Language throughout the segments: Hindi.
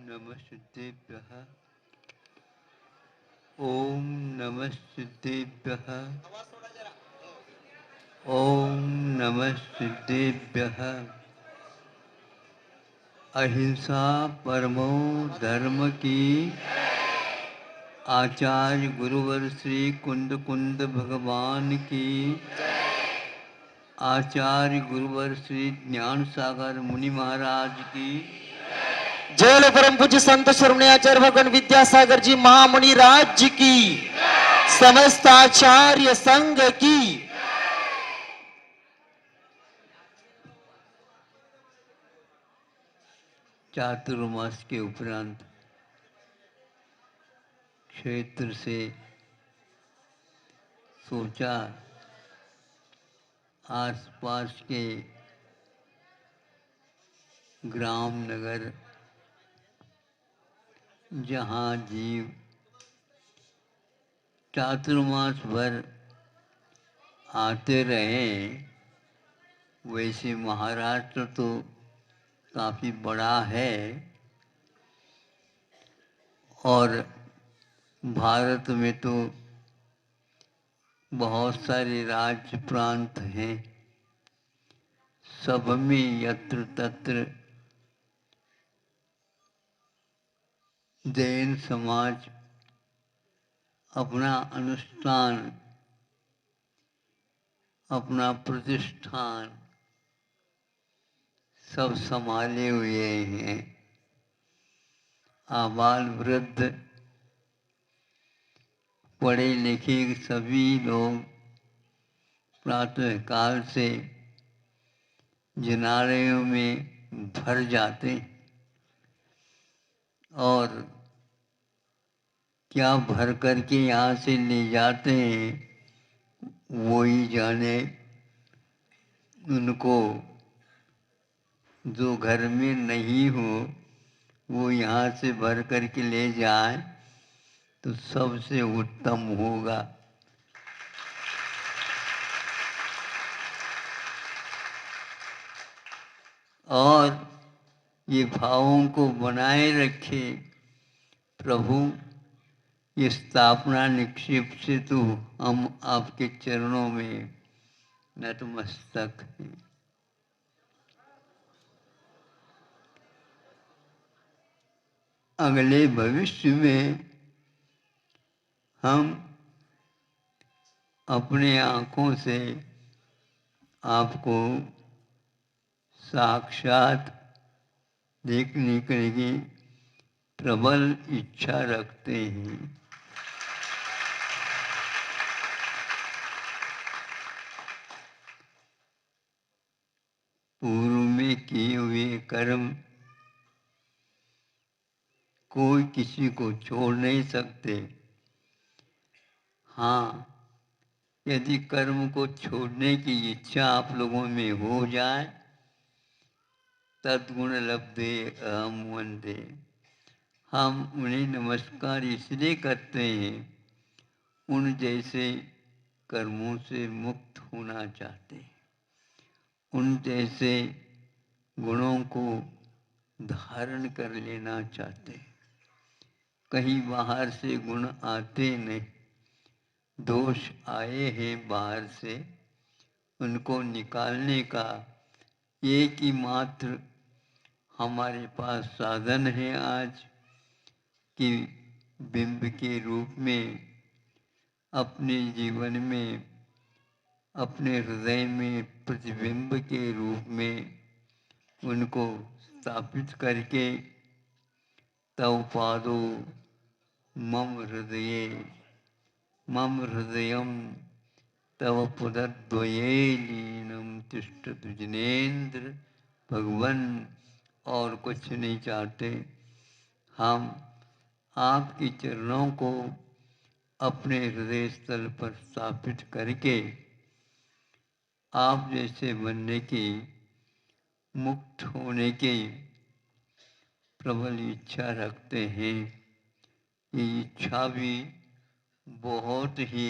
नमः सिद्धेभ्यः। ओम नमः सिद्धेभ्यः। ओम नमः सिद्धेभ्यः। अहिंसा परमो धर्म की। आचार्य गुरुवर श्री कुंद कुंद भगवान की। आचार्य गुरुवर श्री ज्ञान सागर मुनि महाराज की। जय परम पूज्य संत शरण्याचार्य भगवान विद्यासागर जी महामुनि राज की। समस्त आचार्य संघ की। चातुर्मास के उपरांत क्षेत्र से सोचा आसपास के ग्राम नगर जहाँ जीव चातुर्मास भर आते रहे, वैसे महाराष्ट्र तो काफ़ी बड़ा है और भारत में तो बहुत सारे राज्य प्रांत हैं। सब में यत्र तत्र जैन समाज अपना अनुष्ठान, अपना प्रतिष्ठान सब संभाले हुए हैं। आबाल वृद्ध पढ़े लिखे सभी लोग प्रातः काल से जिनालयों में भर जाते और क्या भर करके यहाँ से ले जाते हैं वो ही जाने। उनको जो घर में नहीं हो वो यहाँ से भर करके ले जाए तो सबसे उत्तम होगा। और ये भावों को बनाए रखे प्रभु। ये स्थापना निक्षेप से तो हम आपके चरणों में नतमस्तक हैं। अगले भविष्य में हम अपने आँखों से आपको साक्षात देखने की प्रबल इच्छा रखते हैं। पूर्व में किए हुए कर्म कोई किसी को छोड़ नहीं सकते। हाँ, यदि कर्म को छोड़ने की इच्छा आप लोगों में हो जाए, तद्गुण लब्धे अहम वंदे। हम उन्हें नमस्कार इसलिए करते हैं, उन जैसे कर्मों से मुक्त होना चाहते हैं, उन जैसे गुणों को धारण कर लेना चाहते हैं। कहीं बाहर से गुण आते नहीं, दोष आए हैं बाहर से, उनको निकालने का एक ही मात्र हमारे पास साधन है आज कि बिंब के रूप में अपने जीवन में, अपने हृदय में प्रतिबिंब के रूप में उनको स्थापित करके तव पादो मम हृदयम तव पुदद्वये लीनम तिष्ठतु जिनेन्द्र। भगवन और कुछ नहीं चाहते, हम आपके चरणों को अपने हृदय स्थल पर स्थापित करके आप जैसे बनने की, मुक्त होने की प्रबल इच्छा रखते हैं। ये इच्छा भी बहुत ही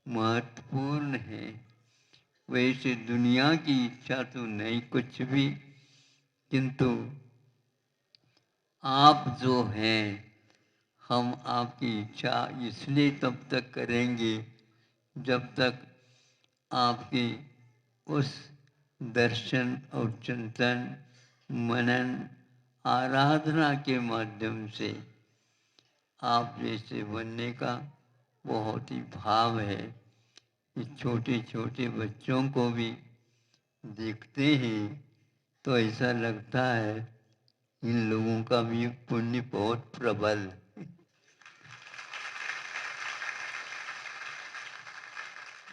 महत्वपूर्ण है। वैसे दुनिया की इच्छा तो नहीं कुछ भी, किंतु आप जो हैं, हम आपकी इच्छा इसलिए तब तक करेंगे जब तक आपके उस दर्शन और चिंतन, मनन, आराधना के माध्यम से आप जैसे बनने का बहुत ही भाव है। इस छोटे छोटे बच्चों को भी देखते हैं तो ऐसा लगता है इन लोगों का भी पुण्य बहुत प्रबल है।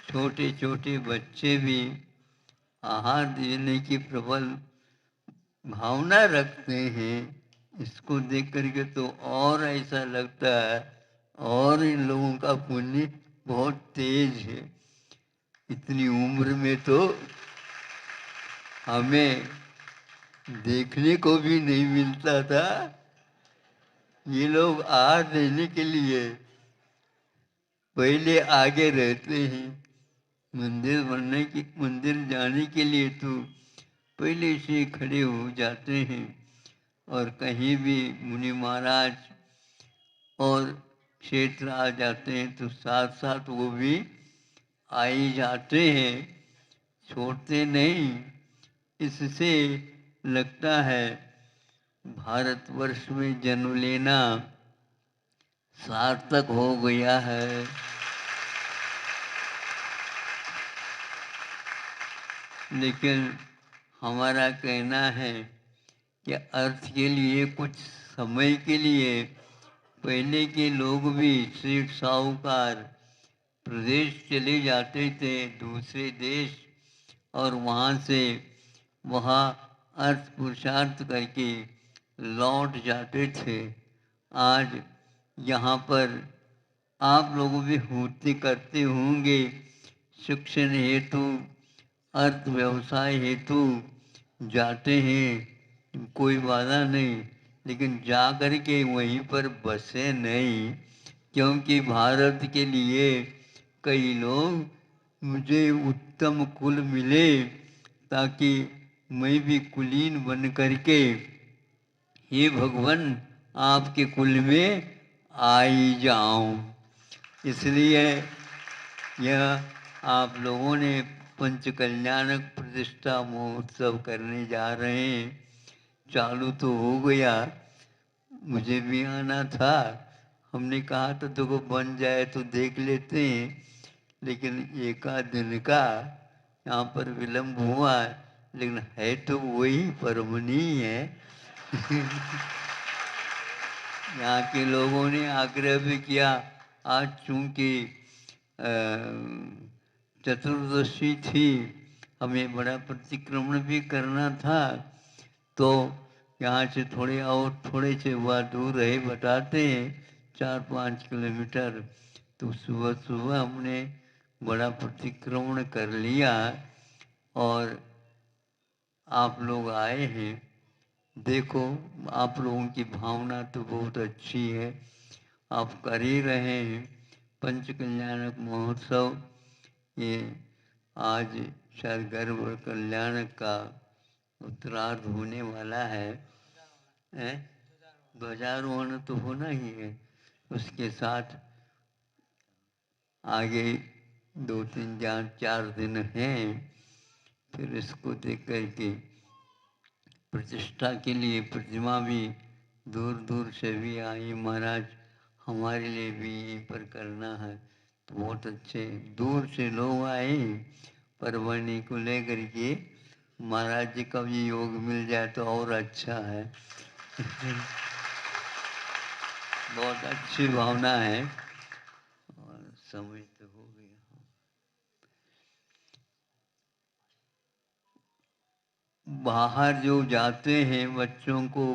छोटे छोटे बच्चे भी आहार देने की प्रबल भावना रखते हैं। इसको देख करके तो और ऐसा लगता है और इन लोगों का पुण्य बहुत तेज है। इतनी उम्र में तो हमें देखने को भी नहीं मिलता था। ये लोग आहार देने के लिए पहले आगे रहते हैं। मंदिर जाने के लिए तो पहले से खड़े हो जाते हैं और कहीं भी मुनि महाराज और क्षेत्र आ जाते हैं तो साथ साथ वो भी आ ही जाते हैं, छोड़ते नहीं। इससे लगता है भारतवर्ष में जन्म लेना सार्थक हो गया है। लेकिन हमारा कहना है कि अर्थ के लिए कुछ समय के लिए पहले के लोग भी सेठ साहूकार प्रदेश चले जाते थे, दूसरे देश, और वहाँ से वहाँ अर्थ पुरुषार्थ करके लौट जाते थे। आज यहाँ पर आप लोग भी होते करते होंगे, शिक्षण हेतु, अर्थ व्यवसाय हेतु जाते हैं, कोई बाधा नहीं, लेकिन जा कर के वहीं पर बसे नहीं। क्योंकि भारत के लिए कई लोग मुझे उत्तम कुल मिले ताकि मैं भी कुलीन बन करके हे भगवान आपके कुल में आ ही जाऊं। इसलिए यह आप लोगों ने पंच कल्याणक प्रतिष्ठा महोत्सव करने जा रहे हैं। चालू तो हो गया, मुझे भी आना था। हमने कहा था देखो बन जाए तो देख लेते हैं, लेकिन एक आध दिन का यहाँ पर विलम्ब हुआ, लेकिन है तो वही परमनी है। यहाँ के लोगों ने आग्रह भी किया। आज चूंकि चतुर्दशी थी, हमें बड़ा प्रतिक्रमण भी करना था, तो यहाँ से थोड़े और थोड़े से वह दूर है, बताते हैं 4-5 किलोमीटर। तो सुबह सुबह हमने बड़ा प्रतिक्रमण कर लिया और आप लोग आए हैं। देखो आप लोगों की भावना तो बहुत अच्छी है, आप कर ही रहे हैं। पंच कल्याणक महोत्सव ये आज शायद गर्भ कल्याण का उत्तरार्ध होने वाला है। ध्वजारोहण तो होना ही है, उसके साथ आगे 2-3-4 दिन हैं। फिर इसको देख करके प्रतिष्ठा के लिए प्रतिमा भी दूर दूर से भी आई। महाराज हमारे लिए भी यहीं पर करना है, तो बहुत अच्छे दूर से लोग आए परवानी को लेकर के। महाराज जी का भी योग मिल जाए तो और अच्छा है। बहुत अच्छी भावना है। और समय तो हो गया। बाहर जो जाते हैं बच्चों को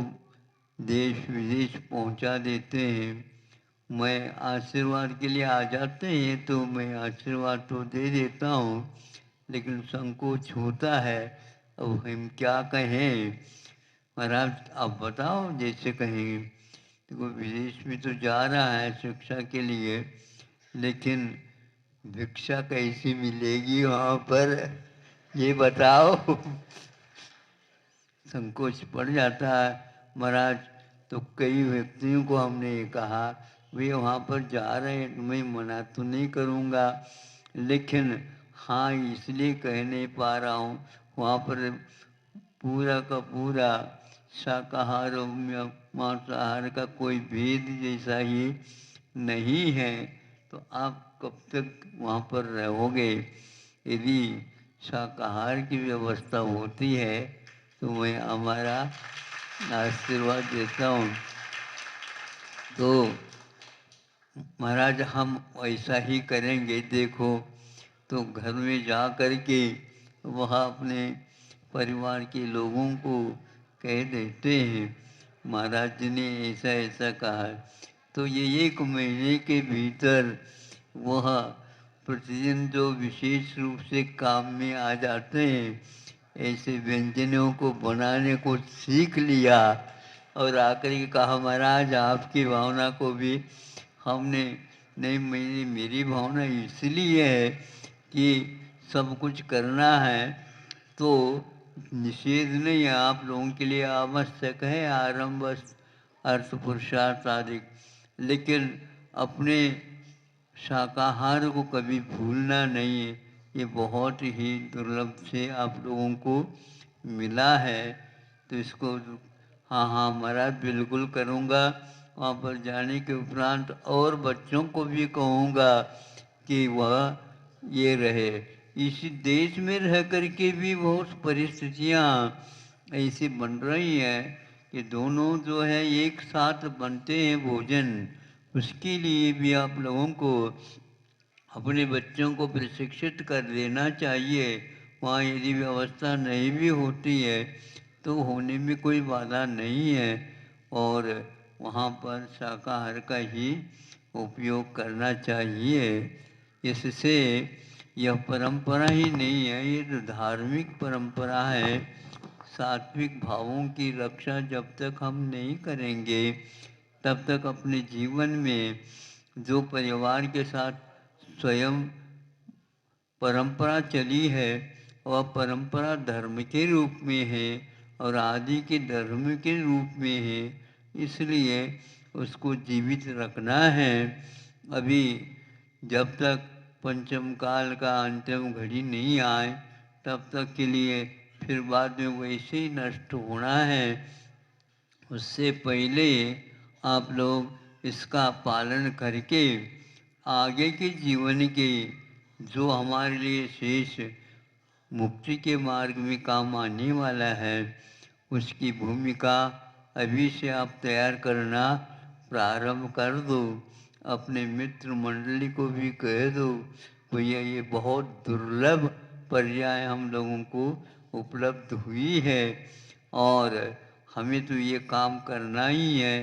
देश विदेश पहुंचा देते हैं, मैं आशीर्वाद के लिए आ जाते हैं तो मैं आशीर्वाद तो दे देता हूँ, लेकिन संकोच होता है। अब हम क्या कहें महाराज, आप बताओ जैसे कहें। देखो विदेश में तो जा रहा है शिक्षा के लिए, लेकिन भिक्षा कैसी मिलेगी वहाँ पर, ये बताओ। संकोच पड़ जाता है महाराज। तो कई व्यक्तियों को हमने ये कहा, वे वहाँ पर जा रहे हैं, मैं मना तो नहीं करूँगा, लेकिन हाँ इसलिए कह नहीं पा रहा हूँ, वहाँ पर पूरा का पूरा शाकाहार और मांसाहार का कोई भेद जैसा ही नहीं है, तो आप कब तक वहाँ पर रहोगे? यदि शाकाहार की व्यवस्था होती है तो मैं हमारा आशीर्वाद देता हूँ। तो महाराज हम ऐसा ही करेंगे। देखो, तो घर में जा कर के वह अपने परिवार के लोगों को कह देते हैं, महाराज जी ने ऐसा ऐसा कहा है। तो ये 1 महीने के भीतर वह प्रतिदिन जो विशेष रूप से काम में आ जाते हैं, ऐसे व्यंजनों को बनाने को सीख लिया और आकर के कहा, महाराज आपकी भावना को भी हमने नहीं, मेरी भावना इसलिए है कि सब कुछ करना है तो निषेध नहीं है, आप लोगों के लिए आवश्यक है आरंभ अर्थ पुरुषार्थ आदि, लेकिन अपने शाकाहार को कभी भूलना नहीं है। ये बहुत ही दुर्लभ से आप लोगों को मिला है, तो इसको हाँ हाँ महाराज बिल्कुल करूँगा। वहाँ पर जाने के उपरांत और बच्चों को भी कहूँगा कि वह ये रहे। इस देश में रह कर के भी बहुत परिस्थितियाँ ऐसी बन रही हैं कि दोनों जो है एक साथ बनते हैं भोजन, उसके लिए भी आप लोगों को अपने बच्चों को प्रशिक्षित कर देना चाहिए। वहाँ यदि व्यवस्था नहीं भी होती है तो होने में कोई बाधा नहीं है, और वहाँ पर शाकाहार का ही उपयोग करना चाहिए। इससे यह परंपरा ही नहीं है, ये तो धार्मिक परंपरा है। सात्विक भावों की रक्षा जब तक हम नहीं करेंगे तब तक अपने जीवन में जो परिवार के साथ स्वयं परंपरा चली है वह परंपरा धर्म के रूप में है और आदि के धर्म के रूप में है, इसलिए उसको जीवित रखना है। अभी जब तक पंचम काल का अंतिम घड़ी नहीं आए तब तक के लिए फिर बाद में वैसे ही नष्ट होना है। उससे पहले आप लोग इसका पालन करके आगे के जीवन के जो हमारे लिए शेष मुक्ति के मार्ग में काम आने वाला है, उसकी भूमिका अभी से आप तैयार करना प्रारंभ कर दो। अपने मित्र मंडली को भी कह दो, भैया ये बहुत दुर्लभ पर्याय हम लोगों को उपलब्ध हुई है और हमें तो ये काम करना ही है।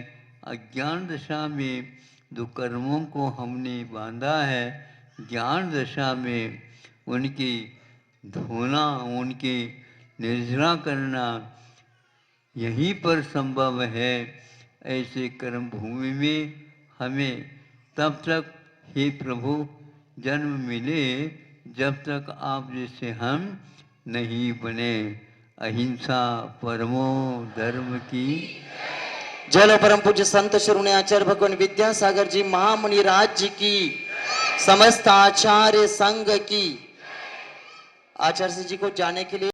अज्ञान दशा में जो कर्मों को हमने बांधा है, ज्ञान दशा में उनकी धोना, उनकी निर्जरा करना यहीं पर संभव है। ऐसे कर्म भूमि में हमें तब तक हे प्रभु जन्म मिले जब तक आप जैसे हम नहीं बने। अहिंसा परमो धर्म की। जय परम पूज्य संत शिरोमणि आचार्य भगवान विद्यासागर जी महामुनि राज जी की, समस्त आचार्य संघ की। आचार्य जी को जाने के लिए